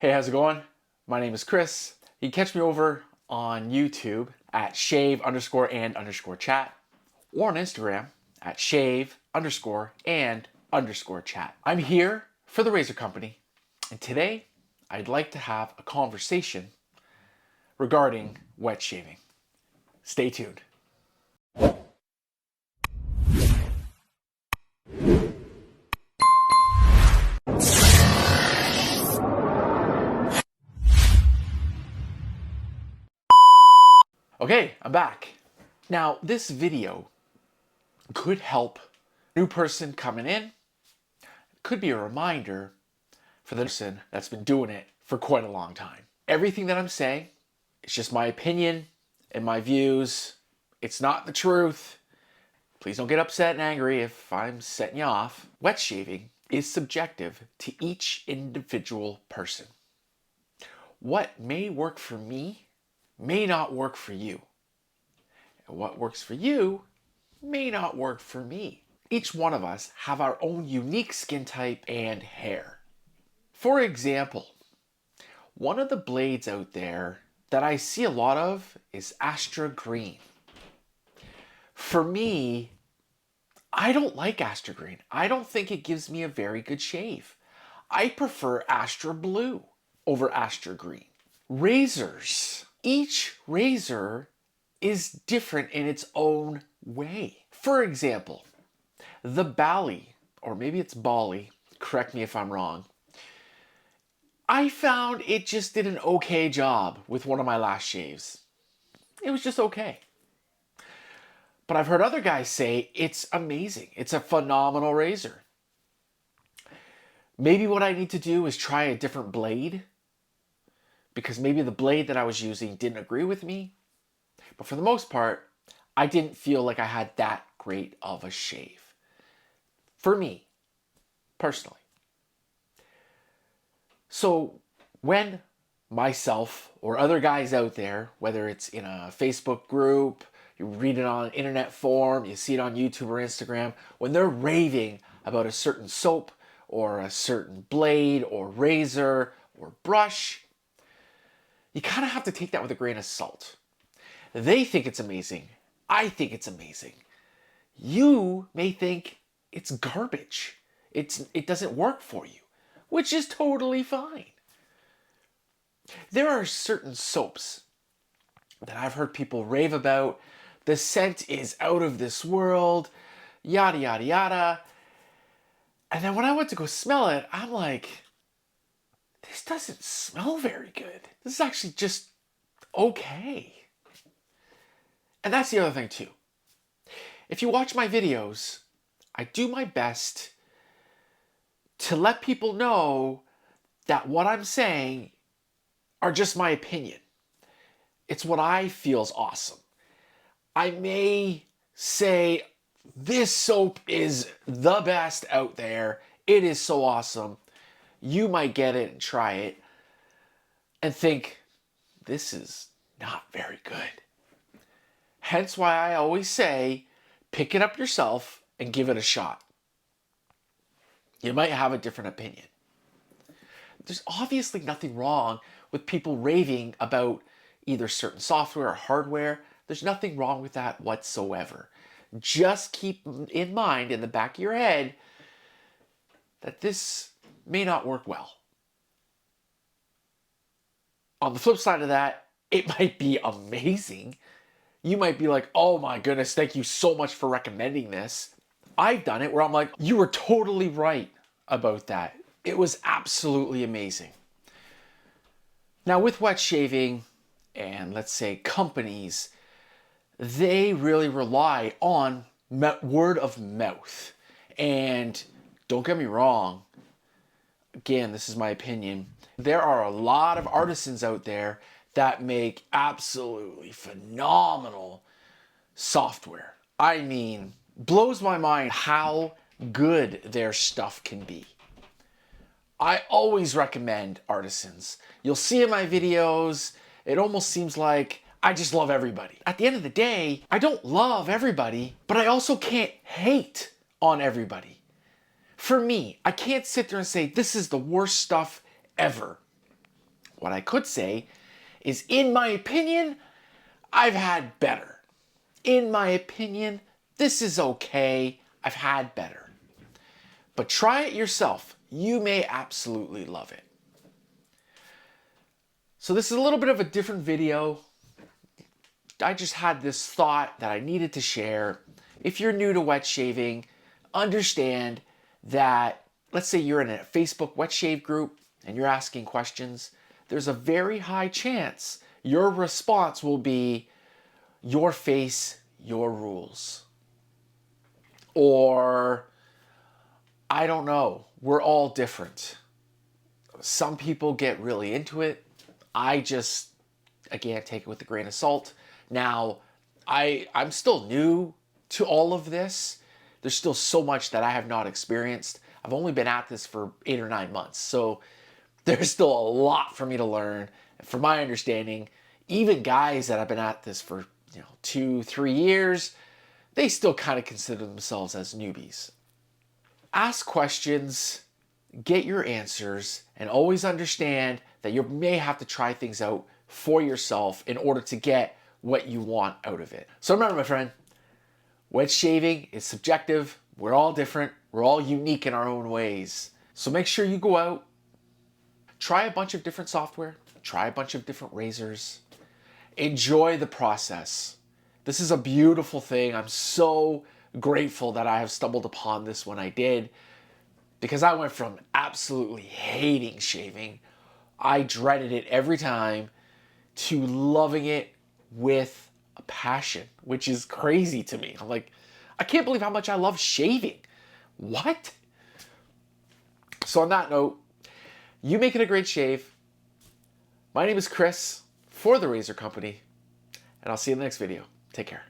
Hey, how's it going? My name is Chris. You can catch me over on YouTube at shave_and_chat or on Instagram at shave_and_chat. I'm here for the Razor Company, and today I'd like to have a conversation regarding wet shaving. Stay tuned. Okay, I'm back. Now, this video could help a new person coming in. It could be a reminder for the person that's been doing it for quite a long time. Everything that I'm saying is just my opinion and my views. It's not the truth. Please don't get upset and angry if I'm setting you off. Wet shaving is subjective to each individual person. What may work for me may not work for you. And what works for you may not work for me. Each one of us have our own unique skin type and hair. For example, one of the blades out there that I see a lot of is Astra Green. For me, I don't like Astra Green. I don't think it gives me a very good shave. I prefer Astra Blue over Astra Green. Razors. Each razor is different in its own way. For example, the Bali, or maybe it's Bali, correct me if I'm wrong, I found it just did an okay job with one of my last shaves. It was just okay. But I've heard other guys say it's amazing. It's a phenomenal razor. Maybe what I need to do is try a different blade, because maybe the blade that I was using didn't agree with me. But for the most part, I didn't feel like I had that great of a shave. For me, personally. So when myself or other guys out there, whether it's in a Facebook group, you read it on an internet forum, you see it on YouTube or Instagram, when they're raving about a certain soap or a certain blade or razor or brush, you kind of have to take that with a grain of salt. They think it's amazing. I think it's amazing. You may think it's garbage. It doesn't work for you, which is totally fine. There are certain soaps that I've heard people rave about. The scent is out of this world, yada, yada, yada. And then when I went to go smell it, I'm like, this doesn't smell very good. This is actually just okay. And that's the other thing too. If you watch my videos, I do my best to let people know that what I'm saying are just my opinion. It's what I feel is awesome. I may say, this soap is the best out there. It is so awesome. You might get it and try it and think, this is not very good. Hence why I always say, pick it up yourself and give it a shot. You might have a different opinion. There's obviously nothing wrong with people raving about either certain software or hardware. There's nothing wrong with that whatsoever. Just keep in mind in the back of your head that this may not work well. On the flip side of that, it might be amazing. You might be like, oh my goodness, thank you so much for recommending this. I've done it where I'm like, you were totally right about that. It was absolutely amazing. Now with wet shaving and let's say companies, they really rely on word of mouth. And don't get me wrong, again, this is my opinion, there are a lot of artisans out there that make absolutely phenomenal software. I mean, blows my mind how good their stuff can be. I always recommend artisans. You'll see in my videos, it almost seems like I just love everybody. At the end of the day, I don't love everybody, but I also can't hate on everybody. For me, I can't sit there and say, this is the worst stuff ever. What I could say is, in my opinion, I've had better. In my opinion, this is okay. I've had better. But try it yourself. You may absolutely love it. So this is a little bit of a different video. I just had this thought that I needed to share. If you're new to wet shaving, understand that, let's say you're in a Facebook wet shave group and you're asking questions, there's a very high chance your response will be, your face, your rules. Or, I don't know, we're all different. Some people get really into it. I just, again, take it with a grain of salt. Now, I'm still new to all of this. There's still so much that I have not experienced. I've only been at this for 8 or 9 months. So there's still a lot for me to learn. From my understanding, even guys that have been at this for 2, 3 years, they still kind of consider themselves as newbies. Ask questions, get your answers, and always understand that you may have to try things out for yourself in order to get what you want out of it. So remember, my friend, wet shaving is subjective. We're all different. We're all unique in our own ways. So make sure you go out, try a bunch of different software, try a bunch of different razors, enjoy the process. This is a beautiful thing. I'm so grateful that I have stumbled upon this when I did, because I went from absolutely hating shaving, I dreaded it every time, to loving it with a passion, which is crazy to me. I'm like, I can't believe how much I love shaving. What? So on that note, you make it a great shave. My name is Chris for The Razor Company, and I'll see you in the next video. Take care.